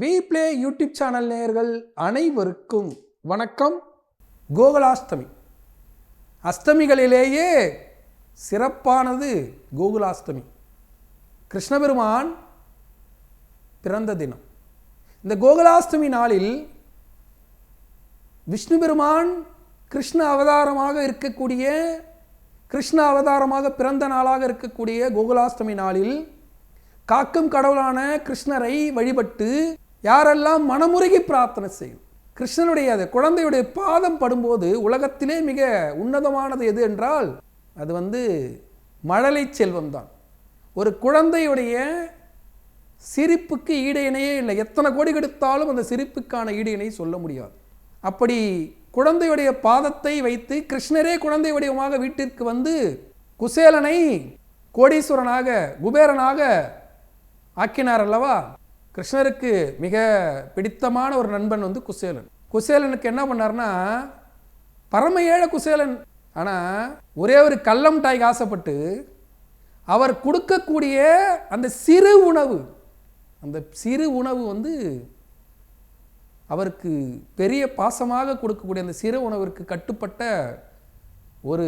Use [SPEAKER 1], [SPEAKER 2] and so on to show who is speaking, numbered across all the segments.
[SPEAKER 1] We play YouTube channel நேயர்கள் அனைவருக்கும் வணக்கம். கோகுலாஷ்டமி, அஷ்டமிகளிலேயே சிறப்பானது கோகுலாஷ்டமி. கிருஷ்ண பெருமான் பிறந்த தினம். இந்த கோகுலாஷ்டமி நாளில் விஷ்ணு பெருமான் கிருஷ்ண அவதாரமாக இருக்கக்கூடிய, கிருஷ்ண அவதாரமாக பிறந்த நாளாக இருக்கக்கூடிய கோகுலாஷ்டமி நாளில் காக்கும் கடவுளான கிருஷ்ணரை வழிபட்டு யாரெல்லாம் மனமுருகி பிரார்த்தனை செய்யும், கிருஷ்ணனுடைய அது குழந்தையுடைய பாதம் படும்போது உலகத்திலே மிக உன்னதமானது எது என்றால் அது மழலை செல்வம் தான். ஒரு குழந்தையுடைய சிரிப்புக்கு ஈடு இணையே இல்லை. எத்தனை கோடி கொடுத்தாலும் அந்த சிரிப்புக்கான ஈடு இணை சொல்ல முடியாது. அப்படி குழந்தையுடைய பாதத்தை வைத்து கிருஷ்ணரே குழந்தை வடிவமாக வீட்டிற்கு வந்து குசேலனை கோடீஸ்வரனாக குபேரனாக ஆக்கினார் அல்லவா. கிருஷ்ணருக்கு மிக பிடித்தமான ஒரு நண்பன் குசேலன். குசேலனுக்கு என்ன பண்ணார்னா, பரம ஏழை குசேலன். ஆனால் ஒரே ஒரு கல்லம் மிட்டாய்க்கு ஆசைப்பட்டு அவர் கொடுக்கக்கூடிய அந்த சிறு உணவு, அவருக்கு பெரிய பாசமாக கொடுக்கக்கூடிய அந்த சிறு உணவிற்கு கட்டுப்பட்ட ஒரு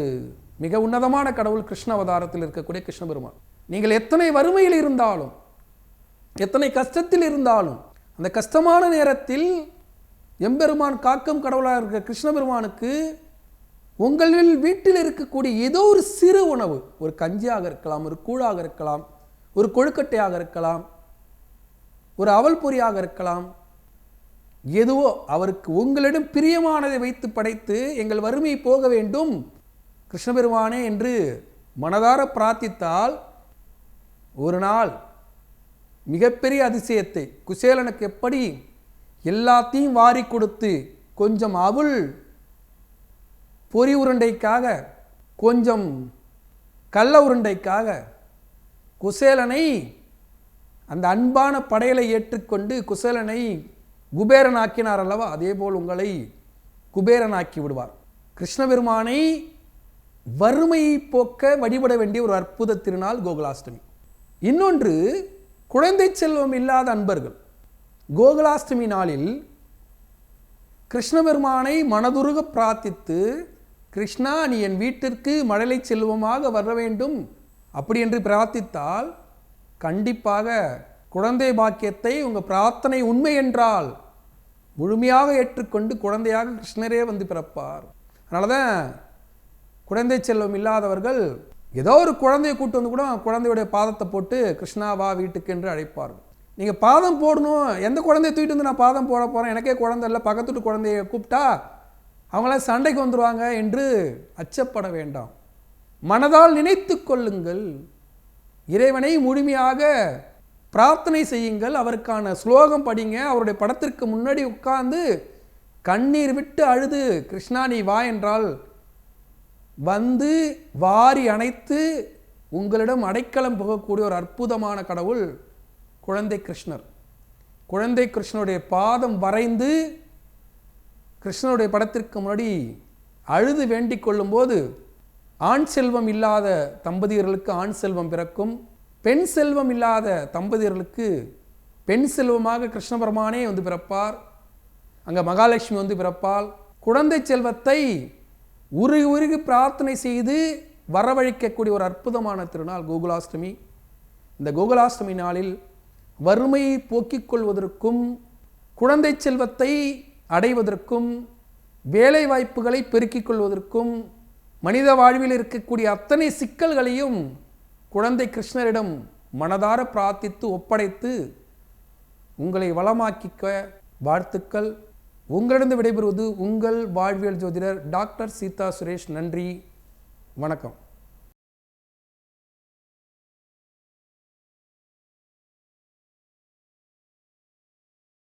[SPEAKER 1] மிக உன்னதமான கடவுள் கிருஷ்ண அவதாரத்தில் இருக்கக்கூடிய கிருஷ்ண பெருமான். நீங்கள் எத்தனை வறுமையில் இருந்தாலும், எத்தனை கஷ்டத்தில் இருந்தாலும், அந்த கஷ்டமான நேரத்தில் எம்பெருமான் காக்கும் கடவுளாக இருக்கிற கிருஷ்ண பெருமானுக்கு உங்களில் வீட்டில் இருக்கக்கூடிய ஏதோ ஒரு சிறு உணவு, ஒரு கஞ்சியாக இருக்கலாம், ஒரு கூழாக இருக்கலாம், ஒரு கொழுக்கட்டையாக இருக்கலாம், ஒரு அவல் பொரியாக இருக்கலாம், எதுவோ அவருக்கு உங்களிடம் பிரியமானதை வைத்து படைத்து எங்கள் வறுமை போக வேண்டும் கிருஷ்ண பெருமானே என்று மனதார பிரார்த்தித்தால் ஒரு நாள் மிகப்பெரிய அதிசயத்தை, குசேலனுக்கு எப்படி எல்லாத்தையும் வாரி கொடுத்து கொஞ்சம் அவள் பொறி உருண்டைக்காக, கொஞ்சம் கள்ள உருண்டைக்காக குசேலனை அந்த அன்பான படையலை ஏற்றுக்கொண்டு குசேலனை குபேரன் ஆக்கினார் அல்லவா, அதே போல் உங்களை குபேரன் ஆக்கி விடுவார். கிருஷ்ண பெருமானை வறுமையை போக்க வழிபட வேண்டிய ஒரு அற்புத திருநாள் கோகுலாஷ்டமி. இன்னொன்று, குழந்தை செல்வம் இல்லாத அன்பர்கள் கோகுலாஷ்டமி நாளில் கிருஷ்ண பெருமானை மனதுருக பிரார்த்தித்து, கிருஷ்ணா நீ என் வீட்டிற்கு மழலை செல்வமாக வர வேண்டும் அப்படி என்று பிரார்த்தித்தால் கண்டிப்பாக குழந்தை பாக்கியத்தை உங்கள் பிரார்த்தனை உண்மை என்றால் முழுமையாக ஏற்றுக்கொண்டு குழந்தையாக கிருஷ்ணரே பிறப்பார். அதனால தான் குழந்தை செல்வம் இல்லாதவர்கள் ஏதோ ஒரு குழந்தையை கூட்டு கூட குழந்தையுடைய பாதத்தை போட்டு கிருஷ்ணா வா வீட்டுக்கு என்று அழைப்பார்கள். நீங்கள் பாதம் போடணும், எந்த குழந்தைய தூக்கிட்டு நான் பாதம் போட போகிறேன், எனக்கே குழந்தை இல்லை, பக்கத்துட்டு குழந்தைய கூப்பிட்டா அவங்களாம் சண்டைக்கு வந்துடுவாங்க என்று அச்சப்பட வேண்டாம். மனதால் நினைத்து கொள்ளுங்கள், இறைவனை முழுமையாக பிரார்த்தனை செய்யுங்கள், அவருக்கான ஸ்லோகம் படிங்க, அவருடைய படத்திற்கு முன்னாடி உட்கார்ந்து கண்ணீர் விட்டு அழுது கிருஷ்ணா நீ வா என்றால் வாரி அணைத்து உங்களிடம் அடைக்கலம் புகக்கூடிய ஒரு அற்புதமான கடவுள் குழந்தை கிருஷ்ணர். குழந்தை கிருஷ்ணனுடைய பாதம் வரைந்து கிருஷ்ணனுடைய படத்திற்கு முன்னாடி அழுது வேண்டிக் கொள்ளும்போது ஆண் செல்வம் இல்லாத தம்பதியர்களுக்கு ஆண் செல்வம் பிறக்கும், பெண் செல்வம் இல்லாத தம்பதியர்களுக்கு பெண் செல்வமாக கிருஷ்ண பெருமானே பிறப்பார். அங்கே மகாலட்சுமி பிறப்பால். குழந்தை செல்வத்தை உருகி பிரார்த்தனை செய்து வரவழைக்கக்கூடிய ஒரு அற்புதமான திருநாள் கோகுலாஷ்டமி. இந்த கோகுலாஷ்டமி நாளில் வறுமையை போக்கிக் கொள்வதற்கும், குழந்தை செல்வத்தை அடைவதற்கும், வேலை வாய்ப்புகளை பெருக்கிக் கொள்வதற்கும், மனித வாழ்வில் இருக்கக்கூடிய அத்தனை சிக்கல்களையும் குழந்தை கிருஷ்ணரிடம் மனதார பிரார்த்தித்து ஒப்படைத்து உங்களை வளமாக்கிக்க வாழ்த்துக்கள். உங்களிடம் விடைபெறுவது உங்கள் வாழ்வியல் ஜோதிடர் டாக்டர் சீதா சுரேஷ். நன்றி, வணக்கம்.